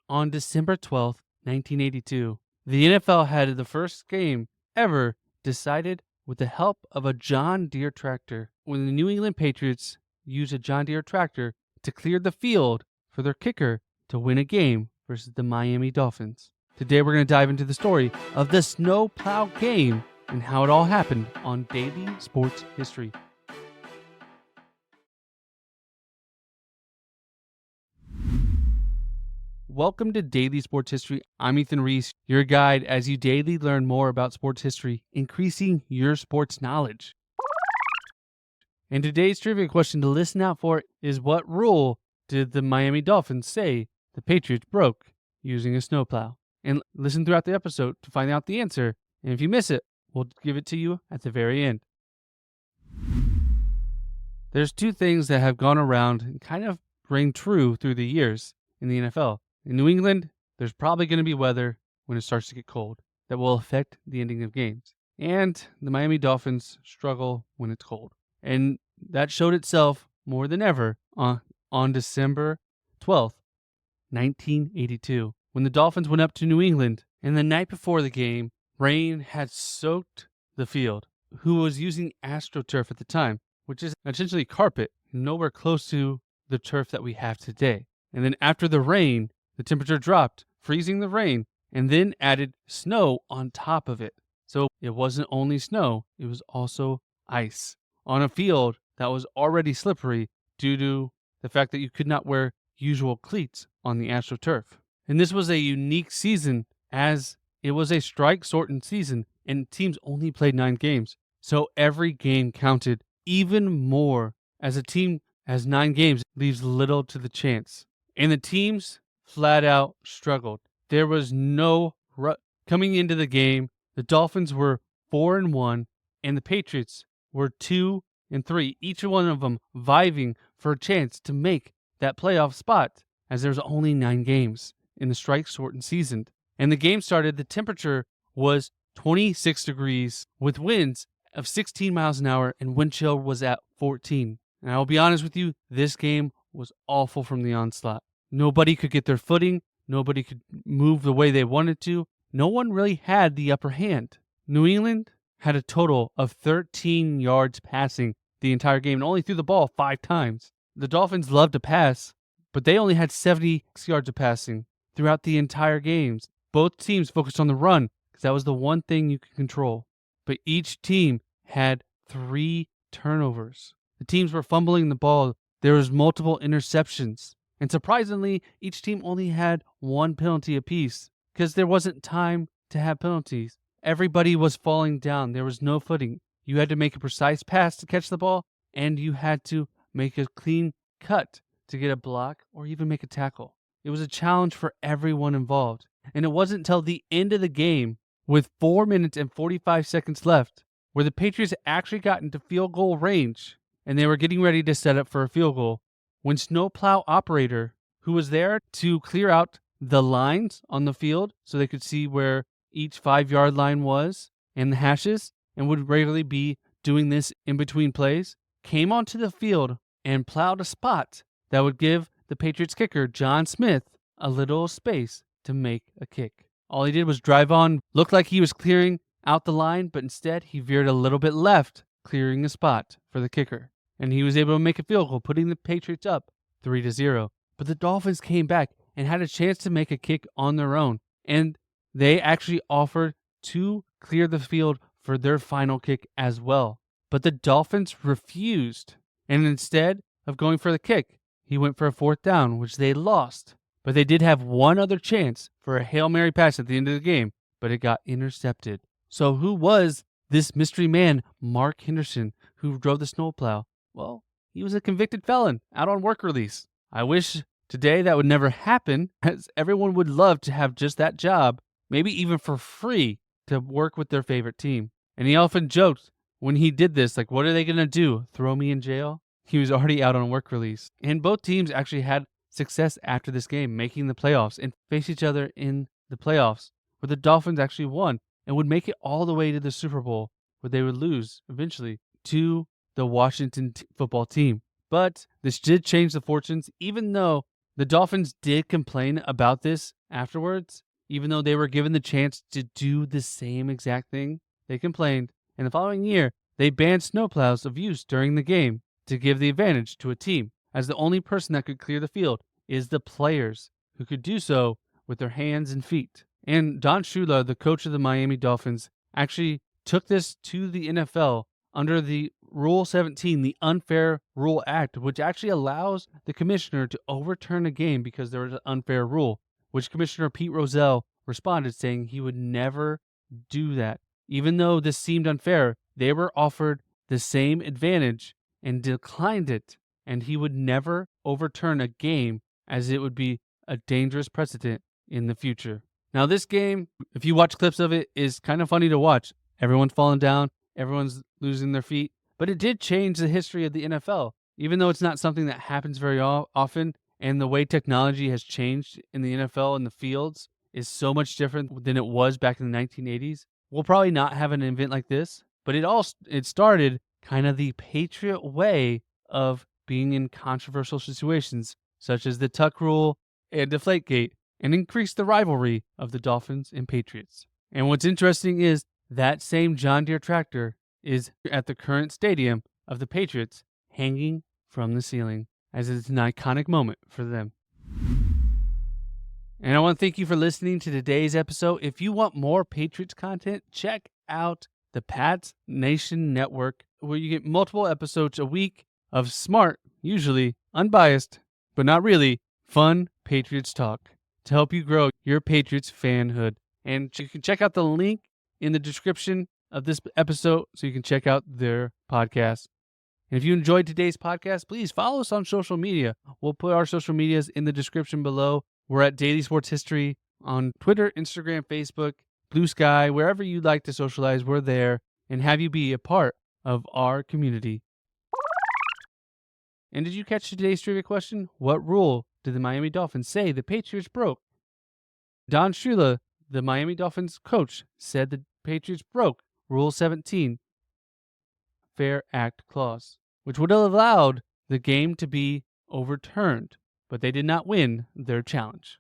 On December 12th, 1982, the NFL had the first game ever decided with the help of a John Deere tractor, when the New England Patriots used a John Deere tractor to clear the field for their kicker to win a game versus the Miami Dolphins. Today we're going to dive into the story of the Snow Plow Game and how it all happened on Daily Sports History. Welcome to Daily Sports History. I'm Ethan Reese, your guide as you daily learn more about sports history, increasing your sports knowledge. And today's trivia question to listen out for is, what rule did the Miami Dolphins say the Patriots broke using a snowplow? And listen throughout the episode to find out the answer. And if you miss it, we'll give it to you at the very end. There's two things that have gone around and kind of rang true through the years in the NFL. In New England, there's probably going to be weather when it starts to get cold that will affect the ending of games. And the Miami Dolphins struggle when it's cold. And that showed itself more than ever on December 12th, 1982, when the Dolphins went up to New England. And the night before the game, rain had soaked the field, who was using AstroTurf at the time, which is essentially carpet, nowhere close to the turf that we have today. And then after the rain, the temperature dropped, freezing the rain, and then added snow on top of it. So it wasn't only snow, it was also ice on a field that was already slippery due to the fact that you could not wear usual cleats on the AstroTurf. And this was a unique season, as it was a strike-shortened season and teams only played 9 games. So every game counted, even more as a team has 9 games leaves little to the chance. And the teams flat out struggled. There was no coming into the game. The Dolphins were 4-1 and the Patriots were 2-3, each one of them vying for a chance to make that playoff spot, as there's only 9 games in the strike-shortened season. And the game started, the temperature was 26 degrees with winds of 16 miles an hour and wind chill was at 14. And I'll be honest with you, this game was awful from the onslaught. Nobody could get their footing. Nobody could move the way they wanted to. No one really had the upper hand. New England had a total of 13 yards passing the entire game and only threw the ball 5 times. The Dolphins loved to pass, but they only had 76 yards of passing throughout the entire games. Both teams focused on the run because that was the one thing you could control. But each team had 3 turnovers. The teams were fumbling the ball. There was multiple interceptions. And surprisingly, each team only had 1 penalty apiece because there wasn't time to have penalties. Everybody was falling down. There was no footing. You had to make a precise pass to catch the ball, and you had to make a clean cut to get a block or even make a tackle. It was a challenge for everyone involved. And it wasn't until the end of the game, with 4 minutes and 45 seconds left, where the Patriots actually got into field goal range, and they were getting ready to set up for a field goal, when snowplow operator, who was there to clear out the lines on the field so they could see where each 5-yard line was and the hashes, and would regularly be doing this in between plays, came onto the field and plowed a spot that would give the Patriots kicker, John Smith, a little space to make a kick. All he did was drive on, looked like he was clearing out the line, but instead he veered a little bit left, clearing a spot for the kicker. And he was able to make a field goal, putting the Patriots up 3-0. But the Dolphins came back and had a chance to make a kick on their own. And they actually offered to clear the field for their final kick as well. But the Dolphins refused. And instead of going for the kick, he went for a 4th down, which they lost. But they did have one other chance for a Hail Mary pass at the end of the game, but it got intercepted. So who was this mystery man, Mark Henderson, who drove the snowplow? Well, he was a convicted felon out on work release. I wish today that would never happen, as everyone would love to have just that job, maybe even for free, to work with their favorite team. And he often joked when he did this, like, what are they going to do? Throw me in jail? He was already out on work release. And both teams actually had success after this game, making the playoffs and face each other in the playoffs, where the Dolphins actually won and would make it all the way to the Super Bowl, where they would lose eventually to the Washington football team. But this did change the fortunes, even though The Dolphins did complain about this afterwards, even though they were given the chance to do the same exact thing. They complained, and the following year, they banned snowplows of use during the game to give the advantage to a team, as the only person that could clear the field is the players, who could do so with their hands and feet. And Don Shula, the coach of the Miami Dolphins, actually took this to the NFL under the Rule 17, the Unfair Rule Act, which actually allows the commissioner to overturn a game because there was an unfair rule, which Commissioner Pete Rozelle responded saying he would never do that. Even though this seemed unfair, they were offered the same advantage and declined it, and he would never overturn a game as it would be a dangerous precedent in the future. Now, this game, if you watch clips of it, is kind of funny to watch. Everyone's falling down, everyone's losing their feet, but it did change the history of the NFL. Even though it's not something that happens very often, and the way technology has changed in the NFL and the fields is so much different than it was back in the 1980s. We'll probably not have an event like this, but it started kind of the Patriot way of being in controversial situations, such as the Tuck Rule and Deflategate, and increased the rivalry of the Dolphins and Patriots. And what's interesting is that same John Deere tractor is at the current stadium of the Patriots, hanging from the ceiling, as it's an iconic moment for them. And I want to thank you for listening to today's episode. If you want more Patriots content, check out the Pats Nation Network, where you get multiple episodes a week of smart, usually unbiased, but not really, fun Patriots talk to help you grow your Patriots fanhood. And you can check out the link in the description of this episode so you can check out their podcast. And if you enjoyed today's podcast, please follow us on social media. We'll put our social medias in the description below. We're at Daily Sports History on Twitter, Instagram, Facebook, Blue Sky, wherever you'd like to socialize, we're there, and have you be a part of our community. And did you catch today's trivia question? What rule did the Miami Dolphins say the Patriots broke? Don Shula, the Miami Dolphins coach, said the Patriots broke Rule 17, Fair Act Clause, which would have allowed the game to be overturned, but they did not win their challenge.